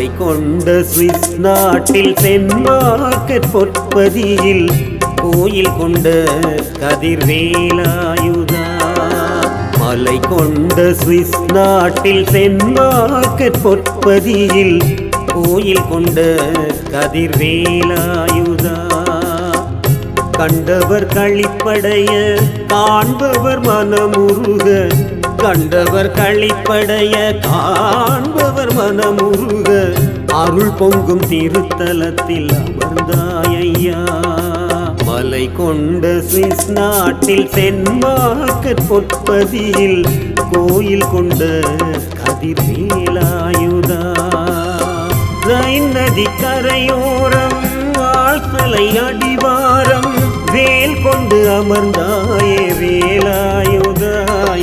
மலை கொண்ட சுவிஸ் நாட்டில் தென்மார்க்கெட் பொற்பதியில் கோயில் கொண்ட கதிர்வேலாயுதா. மலை கொண்ட சுவிஸ் நாட்டில் தென்மார்க்கெட் பொற்பதியில் கோயில் கொண்ட கதிர்வேலாயுதா. கண்டவர் களிப்படைய காண்பவர் மனமுருக, கண்டவர் களிப்படைய காண்பவர் மனமுருக, அருள் பொங்கும் திருத்தலத்தில் அமர்ந்தாயையா. மலை கொண்ட சுவிஸ் நாட்டில் தென்மார்க்கெட் பொற்பதியில் கோயில் கொண்ட கதிர்வேலாயுதா. ரைன் நதி கரையோரம் வாழ்த்தலை அடிவாரம் வேல் கொண்டு அமர்ந்தாயே வேலாயுதா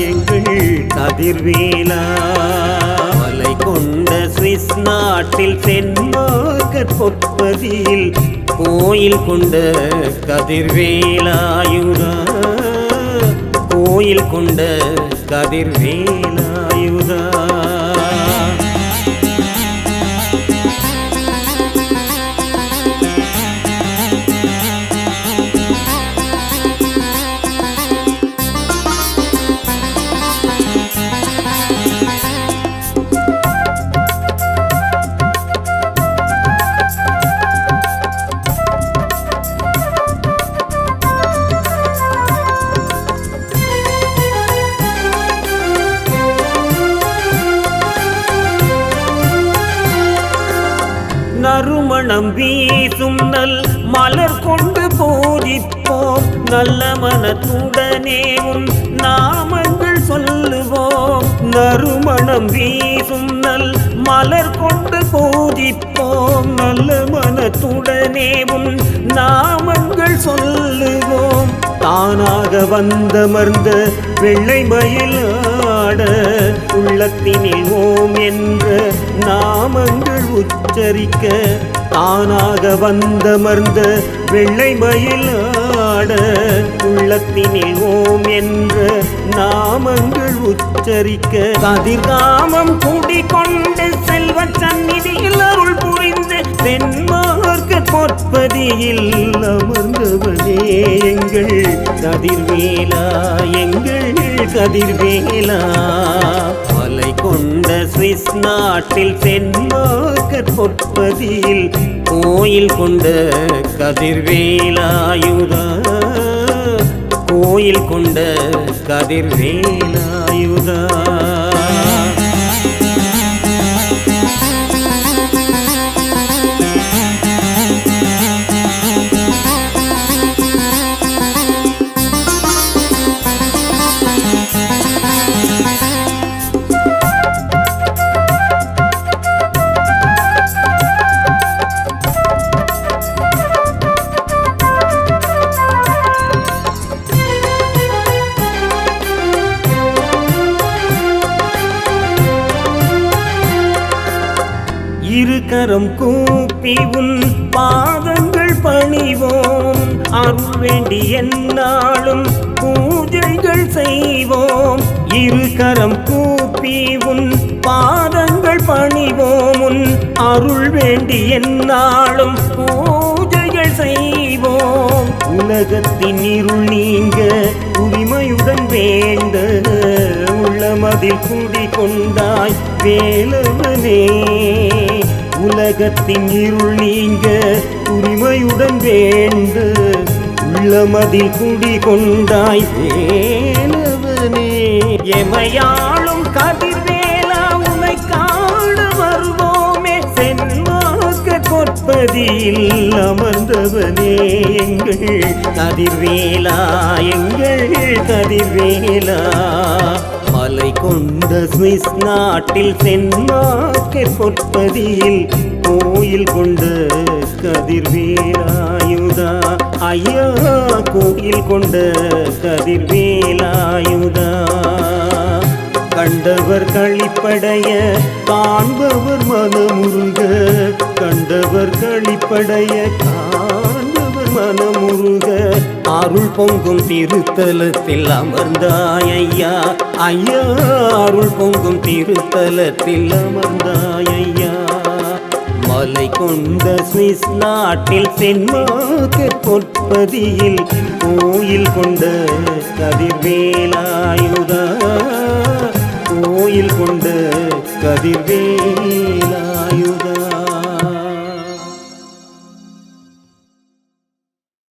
எங்கள் கதிர்வேலா. மலை கொண்ட சுவிஸ் நாட்டில் தென்மார்க்கெட் பொற்பதியில் கோயில் கொண்ட கதிர்வேலாயுதா. கோயில் கொண்ட கதிர்வேலாயுதா. நறுமணம் வீசும் நல் மலர் கொண்டு போதிப்போம், நல்ல மனத்துடனே உன் நாமங்கள் சொல்லுவோம். நறுமணம் வீசும் நல் மலர் கொண்டு போதிப்போம், நல்ல மனத்துடனே உன் நாமங்கள் சொல்லுவோம். தானாக வந்தமர்ந்த வெள்ளை மயிலாட உள்ளத்தினில் ஓம் என்ற நாமங்கள் உச்சரிக்க, தானாக வந்தமர்ந்த வெள்ளை மயிலாட உள்ளத்தினில் ஓம் என்ற நாமங்கள் உச்சரிக்க, கதிர்காமம் குடிகொண்டு செல்வ சந்நிதியில் அருள் புரிந்து தென்மார்க்கெட் பொற்பதியில் அமர்ந்தவனே எங்கள் கதிர்வேலா எங்கள் கதிர்வேலா. மலை கொண்ட சுவிஸ் நாட்டில் தென்மார்க்கெட் பொற்பதியில் கோயில் கொண்ட கதிர்வேலாயுதா. கோயில் கொண்ட கதிர்வேலாயுதா. இருகரம் கூப்பி உன் பாதங்கள் பணிவோம், அருள் வேண்டி எந்நாளும் பூஜைகள் செய்வோம். இருகரம் கூப்பி உன் பாதங்கள் பணிவோம், உன் அருள் வேண்டி எந்நாளும் பூஜைகள் செய்வோம். உலகத்தின் இருள் நீங்க உரிமையுடன் வேண்ட உள்ளமதில் குடிகொண்டாய் வேலவனே. உலகத்தின் இருள் நீங்க உரிமையுடன் வேண்ட உள்ளமதில் குடிகொண்டாய் வேலவனே. எமையாளும் கதிர்வேலா உனை காண வருவோமே, தென்மார்க்கெட் பொற்பதியில் அமர்ந்தவனே எங்கள் கதிர்வேலா எங்கள் கதிர்வேலா. மலை கொண்ட சுவிஸ் நாட்டில் தென்மார்க்கெட் பொற்பதியில் கோயில் கொண்ட கதிர்வேலாயுதா. ஐயா கோயில் கொண்ட கதிர்வேலாயுதா. கண்டவர் களிப்படைய காண்பவர் மனமுருக, கண்டவர் களிப்படைய காண்பவர் மனமுருக, அருள் பொங்கும் திருத்தலத்தில் அமர்ந்தாயையா. ஐயா அருள் பொங்கும் திருத்தலத்தில் அமர்ந்தாயையா. மாலை கொண்ட சுவிஸ் நாட்டில் தென்மார்க்கெட் பொற்பதியில் கோயில் கொண்ட கதிர்வேலாயுதா கோயில் கொண்ட கதிர்வேலாயுதா